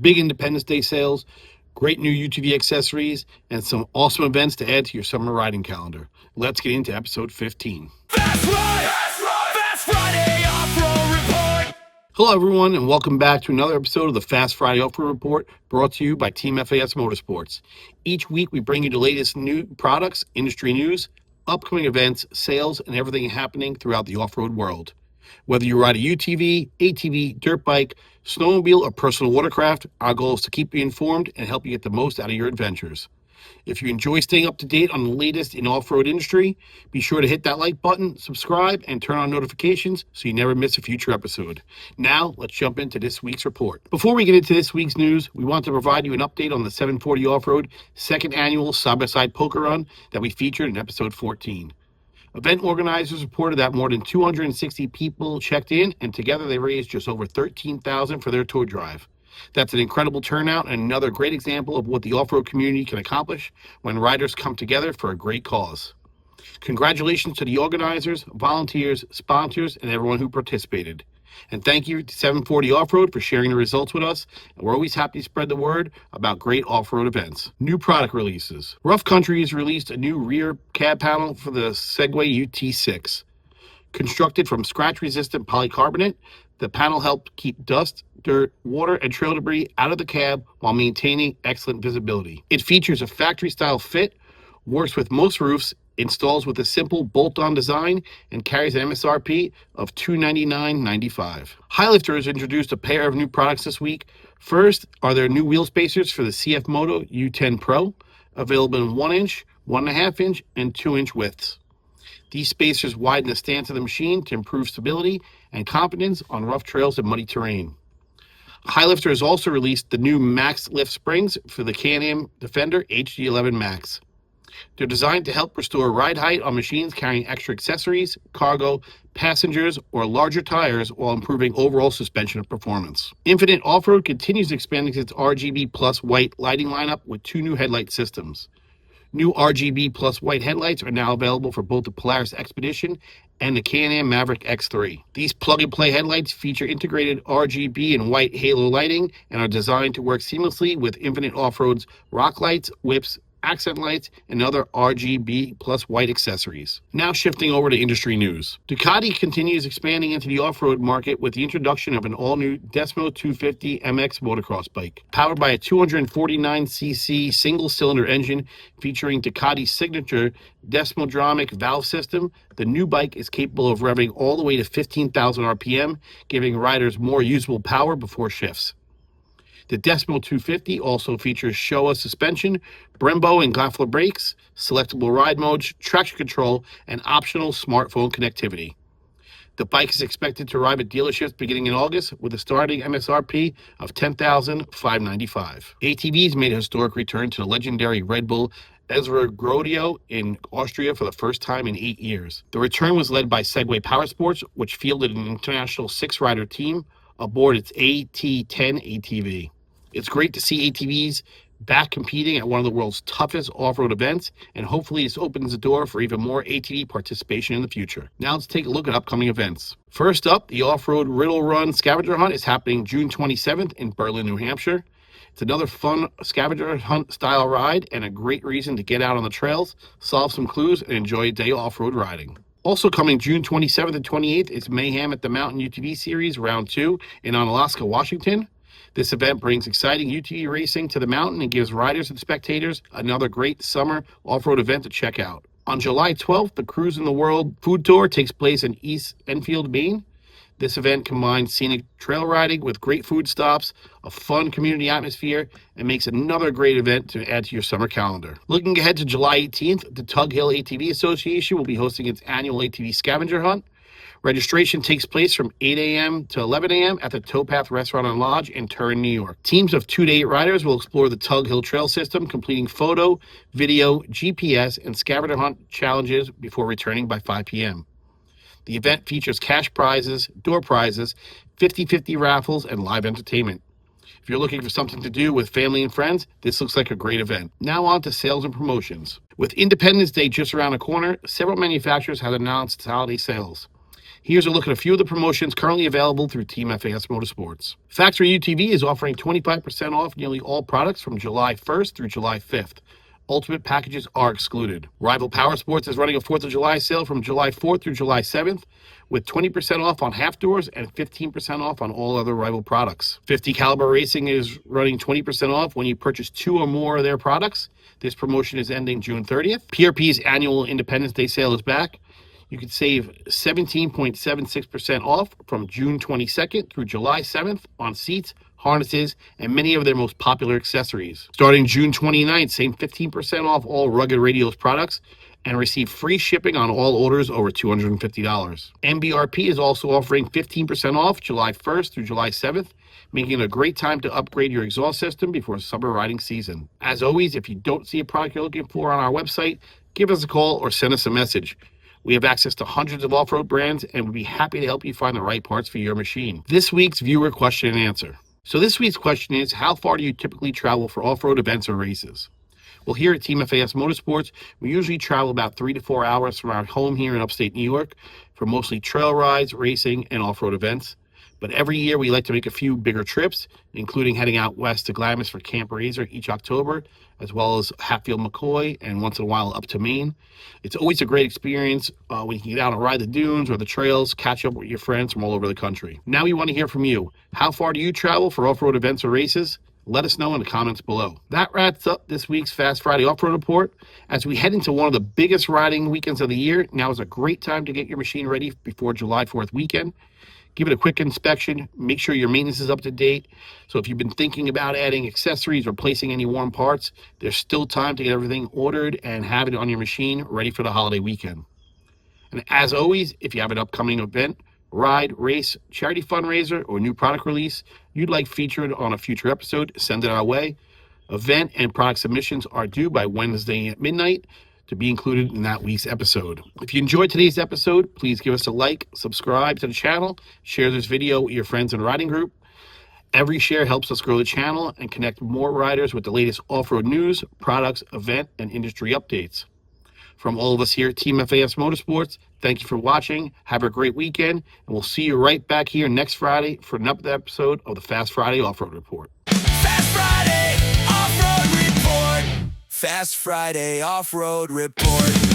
big Independence Day sales, great new UTV accessories, and some awesome events to add to your summer riding calendar. Let's get into episode 15. Fast Friday Off-Road Report. Hello, everyone, and welcome back to another episode of the Fast Friday Off-Road Report, brought to you by Team FAS Motorsports. Each week, we bring you the latest new products, industry news, upcoming events, sales, and everything happening throughout the off-road world. Whether you ride a UTV, ATV, dirt bike, snowmobile, or personal watercraft, our goal is to keep you informed and help you get the most out of your adventures. If you enjoy staying up to date on the latest in off-road industry, be sure to hit that like button, subscribe, and turn on notifications so you never miss a future episode. Now, let's jump into this week's report. Before we get into this week's news, we want to provide you an update on the 740 Off-Road second annual side-by-side poker run that we featured in episode 14. Event organizers reported that more than 260 people checked in, and together they raised just over $13,000 for their tour drive. That's an incredible turnout and another great example of what the off-road community can accomplish when riders come together for a great cause. Congratulations to the organizers, volunteers, sponsors, and everyone who participated. And thank you to 740 Off-Road for sharing the results with us. And we're always happy to spread the word about great off-road events. New product releases. Rough Country has released a new rear cab panel for the Segway UT6. Constructed from scratch-resistant polycarbonate, the panel helped keep dust, dirt, water, and trail debris out of the cab while maintaining excellent visibility. It features a factory-style fit, works with most roofs, installs with a simple bolt-on design, and carries an MSRP of $299.95. Highlifter has introduced a pair of new products this week. First are their new wheel spacers for the CF Moto U10 Pro, available in 1-inch, 1.5-inch, and 2-inch widths. These spacers widen the stance of the machine to improve stability and confidence on rough trails and muddy terrain. Highlifter has also released the new Max Lift springs for the Can-Am Defender HD11 Max. They're designed to help restore ride height on machines carrying extra accessories, cargo, passengers, or larger tires while improving overall suspension performance. Infinite Off-Road continues expanding its RGB+ white lighting lineup with 2 new headlight systems. New RGB+ white headlights are now available for both the Polaris Expedition and the Can-Am Maverick X3. These plug-and-play headlights feature integrated RGB and white halo lighting and are designed to work seamlessly with Infinite Off-Road's rock lights, whips, accent lights, and other RGB+ white accessories. Now shifting over to industry news. Ducati continues expanding into the off-road market with the introduction of an all-new Desmo250 MX motocross bike. Powered by a 249cc single-cylinder engine featuring Ducati's signature Desmodromic valve system, the new bike is capable of revving all the way to 15,000 RPM, giving riders more usable power before shifts. The Desmo250 also features Showa suspension, Brembo and Glaffler brakes, selectable ride modes, traction control, and optional smartphone connectivity. The bike is expected to arrive at dealerships beginning in August with a starting MSRP of $10,595. ATVs made a historic return to the legendary Red Bull Erzbergrodeo in Austria for the first time in 8 years. The return was led by Segway Powersports, which fielded an international 6-rider team aboard its AT10 ATV. It's great to see ATVs back competing at one of the world's toughest off-road events, and hopefully this opens the door for even more ATV participation in the future. Now let's take a look at upcoming events. First up, the Off-Road Riddle Run Scavenger Hunt is happening June 27th in Berlin, New Hampshire. It's another fun scavenger hunt style ride and a great reason to get out on the trails, solve some clues, and enjoy a day off-road riding. Also coming June 27th and 28th is Mayhem at the Mountain UTV Series Round 2 in Onalaska, Washington. This event brings exciting UTV racing to the mountain and gives riders and spectators another great summer off-road event to check out. On July 12th, the Cruzin the World Food Tour takes place in East Enfield, Maine. This event combines scenic trail riding with great food stops, a fun community atmosphere, and makes another great event to add to your summer calendar. Looking ahead to July 18th, the Tug Hill ATV Association will be hosting its annual ATV scavenger hunt. Registration takes place from 8 a.m. to 11 a.m. at the Towpath Restaurant and Lodge in Turin, New York. Teams of 2 to 8 riders will explore the Tug Hill Trail System, completing photo, video, GPS, and scavenger hunt challenges before returning by 5 p.m. The event features cash prizes, door prizes, 50/50 raffles, and live entertainment. If you're looking for something to do with family and friends, this looks like a great event. Now on to sales and promotions. With Independence Day just around the corner, several manufacturers have announced holiday sales. Here's a look at a few of the promotions currently available through Team FAS Motorsports. Factory UTV is offering 25% off nearly all products from July 1st through July 5th. Ultimate packages are excluded. Rival Power Sports is running a 4th of July sale from July 4th through July 7th with 20% off on half doors and 15% off on all other Rival products. 50 Caliber Racing is running 20% off when you purchase 2 or more of their products. This promotion is ending June 30th. PRP's annual Independence Day sale is back. You can save 17.76% off from June 22nd through July 7th on seats, harnesses, and many of their most popular accessories. Starting June 29th, save 15% off all Rugged Radios products and receive free shipping on all orders over $250. MBRP is also offering 15% off July 1st through July 7th, making it a great time to upgrade your exhaust system before summer riding season. As always, if you don't see a product you're looking for on our website, give us a call or send us a message. We have access to hundreds of off-road brands and would be happy to help you find the right parts for your machine. This week's viewer question and answer. So this week's question is, how far do you typically travel for off-road events or races? Well, here at Team FAS Motorsports, we usually travel about 3 to 4 hours from our home here in upstate New York for mostly trail rides, racing, and off-road events. But every year we like to make a few bigger trips, including heading out west to Glamis for Camp Razor each October, as well as Hatfield McCoy, and once in a while up to Maine. It's always a great experience when you can get out and ride the dunes or the trails, catch up with your friends from all over the country. Now we want to hear from you. How far do you travel for off-road events or races? Let us know in the comments below. That wraps up this week's Fast Friday Off-Road Report. As we head into one of the biggest riding weekends of the year, now is a great time to get your machine ready before July 4th weekend. Give it a quick inspection. Make sure your maintenance is up to date. So if you've been thinking about adding accessories or placing any warm parts, there's still time to get everything ordered and have it on your machine ready for the holiday weekend. And as always, if you have an upcoming event, ride, race, charity fundraiser, or new product release you'd like featured on a future episode, send it our way. Event and product submissions are due by Wednesday at midnight to be included in that week's episode. If you enjoyed today's episode, please give us a like, subscribe to the channel, share this video with your friends and riding group. Every share helps us grow the channel and connect more riders with the latest off-road news, products, event, and industry updates. From all of us here at Team FAS Motorsports, thank you for watching. Have a great weekend, and we'll see you right back here next Friday for another episode of the Fast Friday Off-Road Report. Fast Friday Off-Road Report. Fast Friday Off-Road Report.